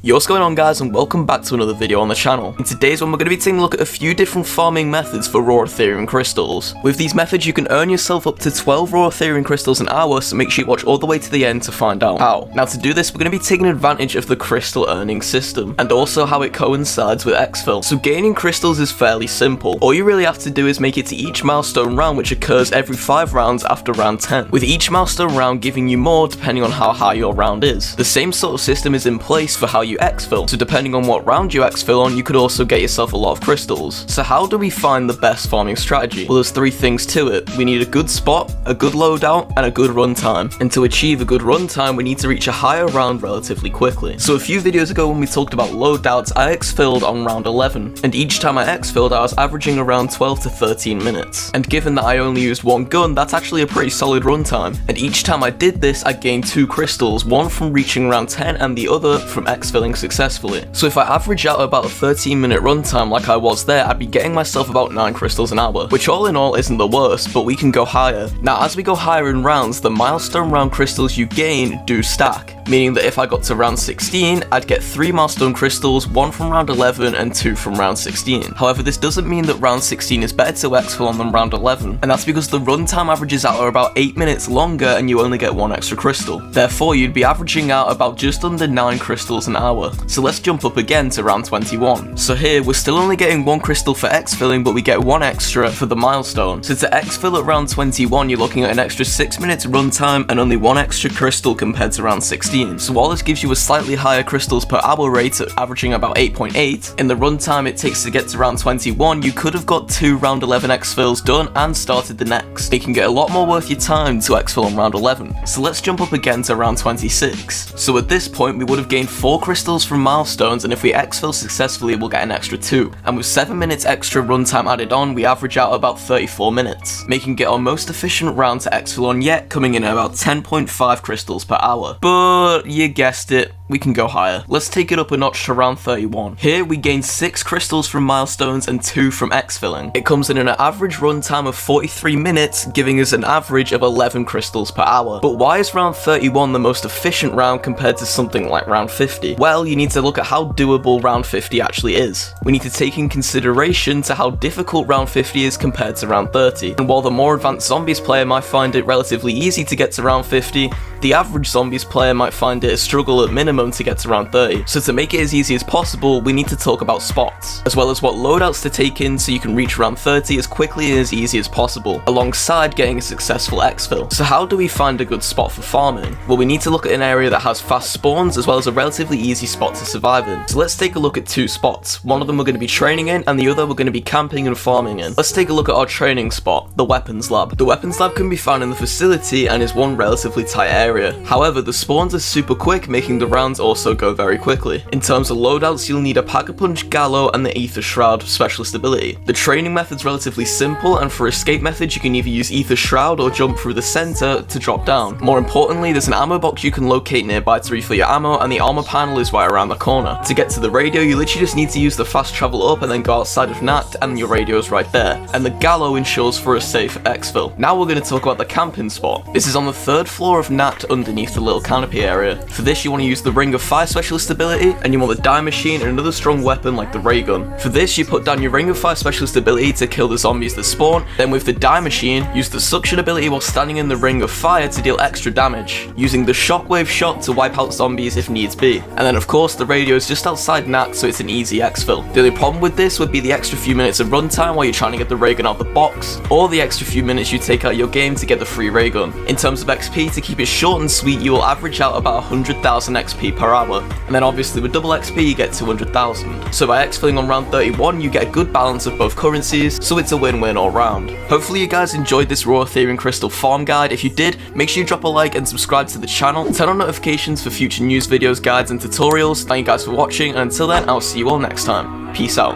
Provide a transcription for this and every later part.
Yo, what's going on guys, and welcome back to another video on the channel. In today's one we're going to be taking a look at a few different farming methods for raw Aetherium Crystals. With these methods you can earn yourself up to 12 raw Aetherium Crystals an hour, so make sure you watch all the way to the end to find out how. Now to do this we're going to be taking advantage of the crystal earning system, and also how it coincides with exfil. So gaining crystals is fairly simple. All you really have to do is make it to each milestone round, which occurs every 5 rounds after round 10, with each milestone round giving you more depending on how high your round is. The same sort of system is in place for how you exfil, so depending on what round you exfil on, you could also get yourself a lot of crystals. So how do we find the best farming strategy? Well, there's 3 things to it. We need a good spot, a good loadout, and a good runtime. And to achieve a good runtime, we need to reach a higher round relatively quickly. So a few videos ago when we talked about loadouts, I exfilled on round 11, and each time I exfilled I was averaging around 12 to 13 minutes. And given that I only used one gun, that's actually a pretty solid runtime. And each time I did this, I gained 2 crystals, one from reaching round 10 and the other from exfilling successfully. So if I average out about a 13-minute runtime like I was there, I'd be getting myself about 9 crystals an hour, which all in all isn't the worst, but we can go higher. Now as we go higher in rounds, the milestone round crystals you gain do stack, meaning that if I got to round 16, I'd get 3 milestone crystals, 1 from round 11 and 2 from round 16. However, this doesn't mean that round 16 is better to exfil on than round 11, and that's because the runtime averages out are about 8 minutes longer and you only get 1 extra crystal. Therefore, you'd be averaging out about just under 9 crystals an hour. So let's jump up again to round 21. So here, we're still only getting 1 crystal for exfilling, but we get 1 extra for the milestone. So to exfil at round 21, you're looking at an extra 6 minutes runtime and only 1 extra crystal compared to round 16. So while this gives you a slightly higher crystals per hour rate at averaging about 8.8, in the runtime it takes to get to round 21, you could have got 2 round 11 exfils done and started the next, making it a lot more worth your time to exfil on round 11. So let's jump up again to round 26. So at this point we would have gained 4 crystals from milestones, and if we exfil successfully we'll get an extra 2. And with 7 minutes extra runtime added on, we average out about 34 minutes, making it our most efficient round to exfil on yet, coming in at about 10.5 crystals per hour. But you guessed it, we can go higher. Let's take it up a notch to round 31. Here we gain 6 crystals from milestones and 2 from exfilling. It comes in an average runtime of 43 minutes, giving us an average of 11 crystals per hour. But why is round 31 the most efficient round compared to something like round 50? Well, you need to look at how doable round 50 actually is. We need to take in consideration to how difficult round 50 is compared to round 30. And while the more advanced zombies player might find it relatively easy to get to round 50, the average zombies player might find it a struggle at minimum to get to round 30. So to make it as easy as possible, we need to talk about spots, as well as what loadouts to take in so you can reach round 30 as quickly and as easy as possible, alongside getting a successful exfil. So how do we find a good spot for farming? Well, we need to look at an area that has fast spawns as well as a relatively easy spot to survive in. So let's take a look at 2 spots. One of them we're going to be training in and the other we're going to be camping and farming in. Let's take a look at our training spot, the weapons lab. The weapons lab can be found in the facility and is one relatively tight area. However, the spawns are super quick, making the rounds also go very quickly. In terms of loadouts, you'll need a Pack-a-Punch Gallo and the Ether Shroud specialist ability. The training method's relatively simple, and for escape methods you can either use Ether Shroud or jump through the center to drop down. More importantly, there's an ammo box you can locate nearby to refill your ammo, and the armor panel is right around the corner. To get to the radio, you literally just need to use the fast travel up and then go outside of NACT, and your radio is right there. And the Gallo ensures for a safe exfil. Now we're going to talk about the camping spot. This is on the 3rd floor of NACT underneath the little canopy area. For this you want to use the Ring of Fire specialist ability, and you want the dye machine and another strong weapon like the ray gun. For this you put down your Ring of Fire specialist ability to kill the zombies that spawn, then with the dye machine use the suction ability while standing in the Ring of Fire to deal extra damage, using the shockwave shot to wipe out zombies if needs be. And then of course the radio is just outside NACT, so it's an easy exfil. The only problem with this would be the extra few minutes of runtime while you're trying to get the ray gun out of the box, or the extra few minutes you take out of your game to get the free ray gun. In terms of XP, to keep it short and sweet, you will average out about 100,000 XP per hour, and then obviously with double XP you get 200,000. So by exfilling on round 31 you get a good balance of both currencies, so it's a win-win all round. Hopefully you guys enjoyed this raw Aetherium Crystal farm guide. If you did, make sure you drop a like and subscribe to the channel. Turn on notifications for future news videos, guides and tutorials. Thank you guys for watching, and until then I'll see you all next time. Peace out.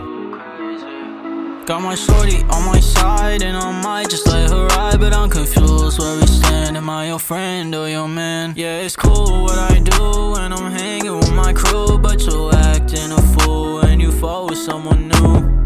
Got my shorty on my side and I might just let her ride, but I'm confused where we stand. Am I your friend or your man? Yeah, it's cool what I do when I'm hanging with my crew, but you're acting a fool when you fall with someone new.